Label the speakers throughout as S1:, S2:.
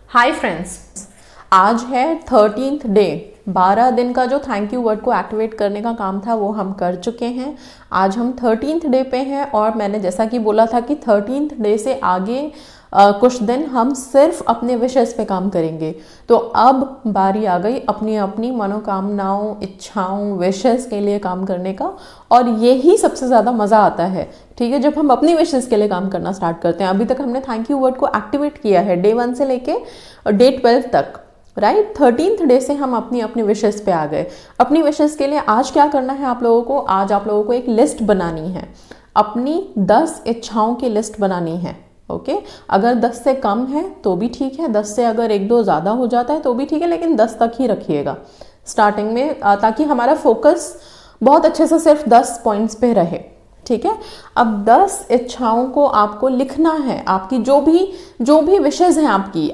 S1: Hi friends, आज है 13th day. 12 दिन का जो थैंक यू वर्ड को एक्टिवेट करने का काम था वो हम कर चुके हैं। आज हम 13th डे पे हैं और मैंने जैसा कि बोला था कि 13th डे से आगे कुछ दिन हम सिर्फ अपने विशेष पे काम करेंगे। तो अब बारी आ गई अपनी अपनी मनोकामनाओं, इच्छाओं, विशेष के लिए काम करने का। और यही सबसे ज़्यादा मज़ा आता है, ठीक है, जब हम अपनी विशेष के लिए काम करना स्टार्ट करते हैं। अभी तक हमने थैंक यू वर्ड को एक्टिवेट किया है डे 1 से लेके डे 12 तक, राइट। 13th डे से हम अपनी अपनी विशेष पे आ गए। अपनी विशेष के लिए आज क्या करना है आप लोगों को? आज आप लोगों को एक लिस्ट बनानी है, अपनी 10 इच्छाओं की लिस्ट बनानी है। ओके अगर 10 से कम है तो भी ठीक है, 10 से अगर 1-2 ज़्यादा हो जाता है तो भी ठीक है, लेकिन 10 तक ही रखिएगा स्टार्टिंग में, ताकि हमारा फोकस बहुत अच्छे से सिर्फ 10 पॉइंट्स पे रहे, ठीक है। अब 10 इच्छाओं को आपको लिखना है। आपकी जो भी विशेष हैं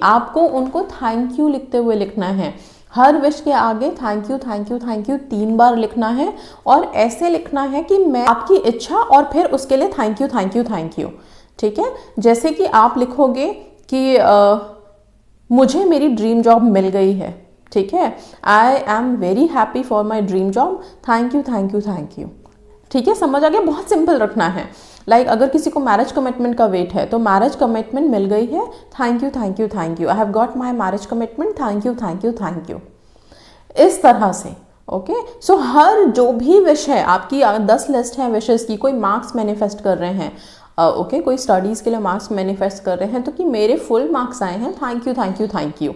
S1: आपको उनको थैंक यू लिखते हुए लिखना है। हर विश के आगे thank you thank you thank you 3 बार लिखना है और ऐसे लिखना है कि मैं आपकी इच्छा और फिर उसके लिए thank you thank you thank you, ठीक है। जैसे कि आप लिखोगे कि मुझे मेरी ड्रीम जॉब मिल गई है, ठीक है। I am very happy for my dream job, thank you thank you thank you, ठीक है। समझ आ गया? बहुत सिंपल रखना है। लाइक अगर किसी को मैरिज कमिटमेंट का वेट है तो मैरिज कमिटमेंट मिल गई है, thank you thank you thank you, I have got my marriage commitment, thank you thank you thank you, इस तरह से। ओके सो हर जो भी विश है आपकी, 10 लिस्ट है विशेस की। कोई मार्क्स मैनिफेस्ट कर रहे हैं, ओके कोई स्टडीज़ के लिए मार्क्स मैनिफेस्ट कर रहे हैं तो कि मेरे फुल मार्क्स आए हैं, thank you thank you thank you.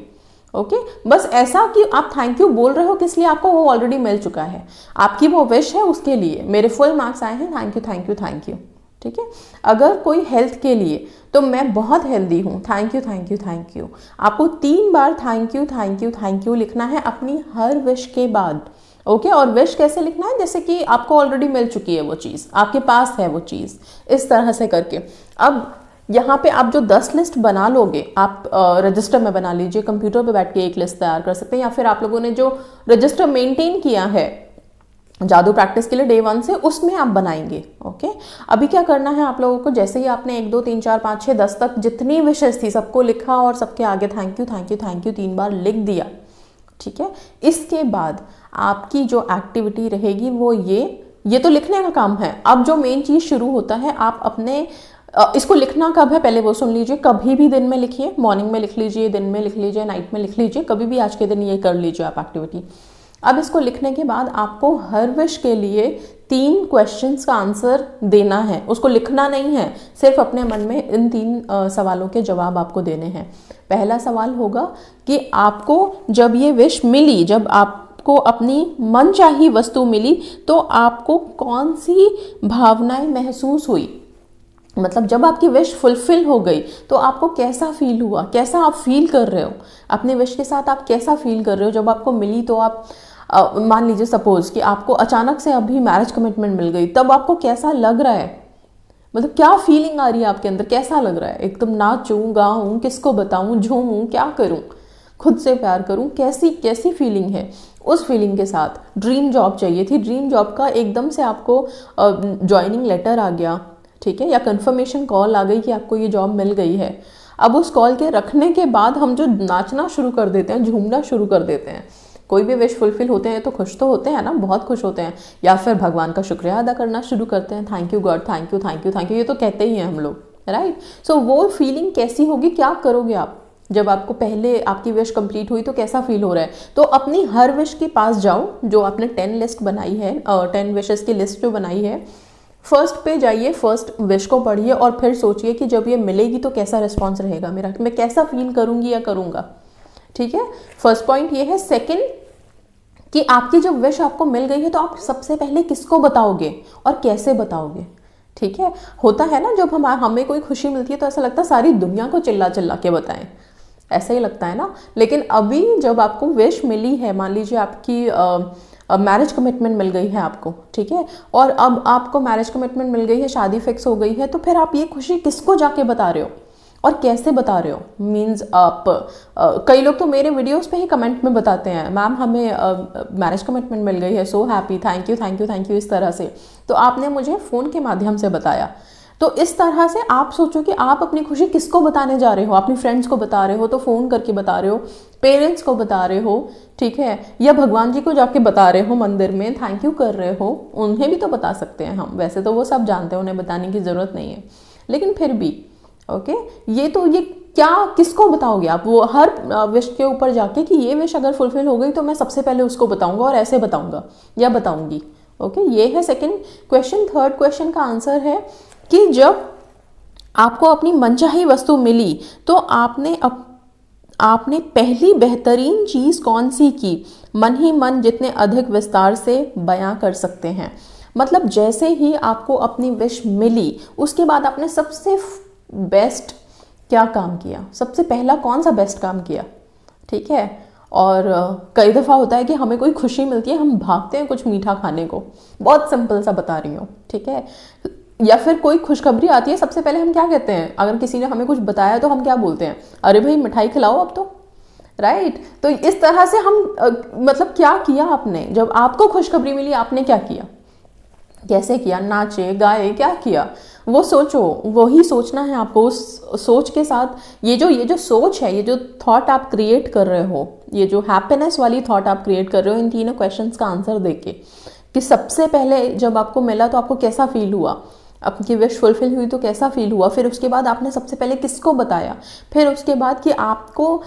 S1: Okay बस ऐसा कि आप थैंक यू बोल रहे हो किस लिए, आपको वो ऑलरेडी मिल चुका है, आपकी वो विश है उसके लिए, मेरे फुल मार्क्स आए हैं, thank you thank you thank you, ठीक है। अगर कोई हेल्थ के लिए तो मैं बहुत हेल्दी हूँ, thank you thank you thank you. आपको 3 बार thank you thank you thank you लिखना है अपनी हर विश के बाद। ओके और विश कैसे लिखना है? जैसे कि आपको ऑलरेडी मिल चुकी है वो चीज़, आपके पास है वो चीज़, इस तरह से करके। अब यहाँ पे आप जो 10 लिस्ट बना लोगे, आप रजिस्टर में बना लीजिए, कंप्यूटर पे बैठ के एक लिस्ट तैयार कर सकते हैं, या फिर आप लोगों ने जो रजिस्टर मेंटेन किया है जादू प्रैक्टिस के लिए डे 1 से, उसमें आप बनाएंगे। ओके अभी क्या करना है आप लोगों को? जैसे ही आपने 1 2 3 4 5 6 10 तक जितनी विशेष थी सबको लिखा और सबके आगे thank you thank you thank you 3 बार लिख दिया, ठीक है। इसके बाद आपकी जो एक्टिविटी रहेगी वो ये तो लिखने का काम है। अब जो मेन चीज़ शुरू होता है, आप अपने इसको लिखना कब है पहले वो सुन लीजिए। कभी भी दिन में लिखिए, मॉर्निंग में लिख लीजिए, दिन में लिख लीजिए, नाइट में लिख लीजिए, कभी भी आज के दिन ये कर लीजिए आप एक्टिविटी। अब इसको लिखने के बाद आपको हर विश के लिए 3 क्वेश्चंस का आंसर देना है, उसको लिखना नहीं है, सिर्फ अपने मन में इन 3 सवालों के जवाब आपको देने हैं। पहला सवाल होगा कि आपको जब ये विश मिली, जब आपको अपनी मनचाही वस्तु मिली तो आपको कौन सी भावनाएं महसूस हुई? मतलब जब आपकी विश फुलफिल हो गई तो आपको कैसा फील हुआ, कैसा आप फील कर रहे हो अपने विश के साथ, आप कैसा फील कर रहे हो जब आपको मिली? तो आप मान लीजिए सपोज कि आपको अचानक से अभी मैरिज कमिटमेंट मिल गई, तब आपको कैसा लग रहा है? मतलब क्या फीलिंग आ रही है आपके अंदर, कैसा लग रहा है? एकदम नाचूं, गाऊं, किसको बताऊं, झूमूं, क्या करूं, खुद से प्यार करूं, कैसी फीलिंग है? उस फीलिंग के साथ ड्रीम जॉब चाहिए थी, ड्रीम जॉब का एकदम से आपको ज्वाइनिंग लेटर आ गया, ठीक है, या कंफर्मेशन कॉल आ गई कि आपको ये जॉब मिल गई है। अब उस कॉल के रखने के बाद हम जो नाचना शुरू कर देते हैं, झूमना शुरू कर देते हैं। कोई भी विश फुलफिल होते हैं तो खुश तो होते हैं ना, बहुत खुश होते हैं, या फिर भगवान का शुक्रिया अदा करना शुरू करते हैं, thank you God, thank you thank you thank you, ये तो कहते ही हैं हम लोग, राइट। सो वो फीलिंग कैसी होगी, क्या करोगे आप जब आपको पहले आपकी विश कंप्लीट हुई तो कैसा फील हो रहा है? तो अपनी हर विश के पास जाओ, जो आपने 10 लिस्ट बनाई है, 10 विशेस की लिस्ट जो बनाई है, फर्स्ट पे जाइए, फर्स्ट विश को पढ़िए और फिर सोचिए कि जब ये मिलेगी तो कैसा रिस्पॉन्स रहेगा मेरा, मैं कैसा फील करूंगी या करूंगा, ठीक है। फर्स्ट पॉइंट ये है। सेकंड कि आपकी जब विश आपको मिल गई है तो आप सबसे पहले किसको बताओगे और कैसे बताओगे, ठीक है। होता है ना जब हमें कोई खुशी मिलती है तो ऐसा लगता है सारी दुनिया को चिल्ला चिल्ला के बताएं, ऐसा ही लगता है ना। लेकिन अभी जब आपको विश मिली है, मान लीजिए आपकी मैरिज कमिटमेंट मिल गई है आपको, ठीक है, और अब आपको मैरिज कमिटमेंट मिल गई है, शादी फिक्स हो गई है, तो फिर आप ये खुशी किसको जाके बता रहे हो और कैसे बता रहे हो? मीन्स आप कई लोग तो मेरे वीडियोस पे ही कमेंट में बताते हैं, मैम हमें मैरिज कमिटमेंट मिल गई है, so happy, thank you thank you thank you, इस तरह से। तो आपने मुझे फ़ोन के माध्यम से बताया, तो इस तरह से आप सोचो कि आप अपनी खुशी किसको बताने जा रहे हो, अपनी फ्रेंड्स को बता रहे हो तो फ़ोन करके बता रहे हो, पेरेंट्स को बता रहे हो, ठीक है, या भगवान जी को जाके बता रहे हो, मंदिर में थैंक यू कर रहे हो, उन्हें भी तो बता सकते हैं हम, वैसे तो वो सब जानते हैं, उन्हें बताने की ज़रूरत नहीं है, लेकिन फिर भी ओके, ये क्या किसको बताओगे आप, वो हर विश के ऊपर जाके कि ये विश अगर फुलफिल हो गई तो मैं सबसे पहले उसको बताऊंगा और ऐसे बताऊंगा या बताऊंगी। ओके, ये है सेकंड क्वेश्चन। थर्ड क्वेश्चन का आंसर है कि जब आपको अपनी मनचाही वस्तु मिली तो आपने पहली बेहतरीन चीज कौन सी की, मन ही मन जितने अधिक विस्तार से बयां कर सकते हैं। मतलब जैसे ही आपको अपनी विश मिली उसके बाद आपने सबसे बेस्ट क्या काम किया, सबसे पहला कौन सा बेस्ट काम किया, ठीक है। और कई दफ़ा होता है कि हमें कोई खुशी मिलती है, हम भागते हैं कुछ मीठा खाने को, बहुत सिंपल सा बता रही हूँ, ठीक है। या फिर कोई खुशखबरी आती है, सबसे पहले हम क्या कहते हैं, अगर किसी ने हमें कुछ बताया तो हम क्या बोलते हैं, अरे भाई मिठाई खिलाओ अब तो, राइट। तो इस तरह से हम मतलब क्या किया आपने, जब आपको खुशखबरी मिली आपने क्या किया, कैसे किया, नाचे गाए, क्या किया, वो सोचो, वही सोचना है आपको। उस सोच के साथ ये जो सोच है, ये जो थॉट आप क्रिएट कर रहे हो, ये जो हैप्पीनेस वाली थॉट आप क्रिएट कर रहे हो इन तीनों क्वेश्चंस का आंसर देके, कि सबसे पहले जब आपको मिला तो आपको कैसा फील हुआ, आपकी विश फुलफिल हुई तो कैसा फील हुआ, फिर उसके बाद आपने सबसे पहले किसको बताया, फिर उसके बाद कि आपको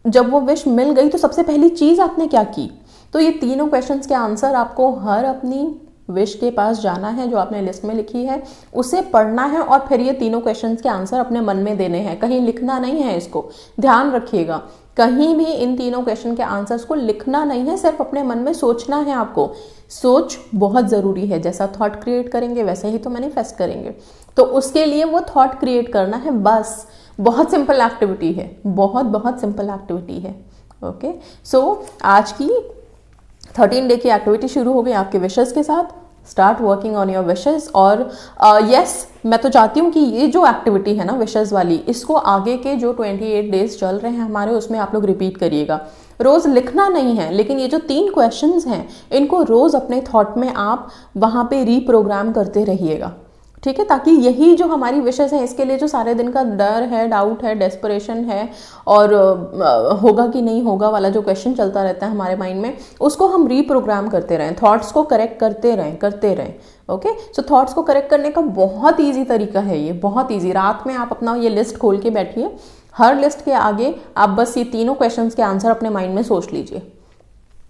S1: जब वो विश मिल गई तो सबसे पहली चीज़ आपने क्या की। तो ये तीनों क्वेश्चंस के आंसर आपको हर अपनी विश के पास जाना है जो आपने लिस्ट में लिखी है, उसे पढ़ना है और फिर ये तीनों क्वेश्चंस के आंसर अपने मन में देने हैं, कहीं लिखना नहीं है। इसको ध्यान रखिएगा, कहीं भी इन तीनों क्वेश्चन के आंसर्स को लिखना नहीं है, सिर्फ अपने मन में सोचना है आपको। सोच बहुत ज़रूरी है, जैसा थॉट क्रिएट करेंगे वैसे ही तो मैनिफेस्ट करेंगे, तो उसके लिए वो थॉट क्रिएट करना है बस। बहुत सिंपल एक्टिविटी है, बहुत सिंपल एक्टिविटी है। ओके, सो आज की 13 डे की एक्टिविटी शुरू हो गई आपके विशेस के साथ। Start working on your wishes. और यस, मैं तो चाहती हूँ कि ये जो एक्टिविटी है ना विशेस वाली, इसको आगे के जो 28 डेज चल रहे हैं हमारे, उसमें आप लोग रिपीट करिएगा। रोज़ लिखना नहीं है, लेकिन ये जो 3 क्वेश्चंस हैं इनको रोज़ अपने थॉट में आप वहाँ पे रीप्रोग्राम करते रहिएगा, ठीक है, ताकि यही जो हमारी विशेस है, इसके लिए जो सारे दिन का डर है, डाउट है, डेस्परेशन है और होगा कि नहीं होगा वाला जो क्वेश्चन चलता रहता है हमारे माइंड में, उसको हम रीप्रोग्राम करते रहें, थॉट्स को करेक्ट करते रहें। ओके, सो थॉट्स को करेक्ट करने का बहुत ईजी तरीका है ये, बहुत ईजी। रात में आप अपना ये लिस्ट खोल के बैठिए, हर लिस्ट के आगे आप बस ये तीनों क्वेश्चन के आंसर अपने माइंड में सोच लीजिए।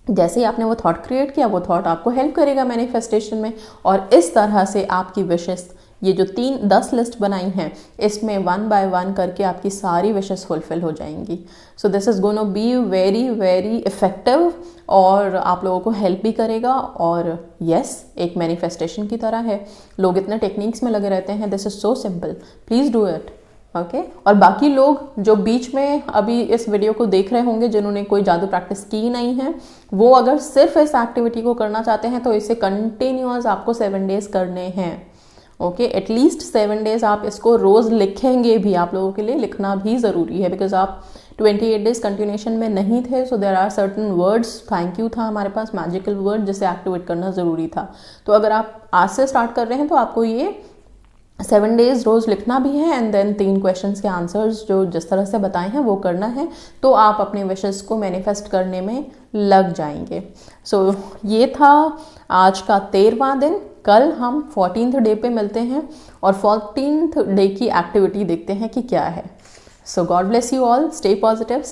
S1: जैसे ही आपने वो थॉट क्रिएट किया, वो थॉट आपको हेल्प करेगा मैनिफेस्टेशन में, और इस तरह से आपकी विशेस, ये जो 10 लिस्ट बनाई हैं, इसमें 1 बाय 1 करके आपकी सारी विशेस फुलफिल हो जाएंगी। So this is gonna be very effective और आप लोगों को हेल्प भी करेगा। और यस, एक मैनिफेस्टेशन की तरह है। लोग इतने टेक्निक्स में लगे रहते हैं, this is so simple, please do it. Okay, और बाकी लोग जो बीच में अभी इस वीडियो को देख रहे होंगे, जिन्होंने कोई जादू प्रैक्टिस की नहीं है, वो अगर सिर्फ इस एक्टिविटी को करना चाहते हैं तो इसे कंटिन्यूअस आपको 7 डेज करने हैं। ओके, एटलीस्ट 7 डेज आप इसको रोज़ लिखेंगे भी, आप लोगों के लिए लिखना भी ज़रूरी है, बिकॉज आप 28 डेज कंटिन्यूशन में नहीं थे। So there are certain words, thank you था हमारे पास, मैजिकल वर्ड, जिसे एक्टिवेट करना ज़रूरी था। तो अगर आप आज से स्टार्ट कर रहे हैं तो आपको ये 7 डेज रोज़ लिखना भी है, एंड देन 3 क्वेश्चंस के आंसर्स जो जिस तरह से बताए हैं वो करना है, तो आप अपने विशेस को मैनिफेस्ट करने में लग जाएंगे। सो ये था आज का 13वां दिन। कल हम 14th डे पे मिलते हैं और 14th डे की एक्टिविटी देखते हैं कि क्या है। So God bless you all, stay positive.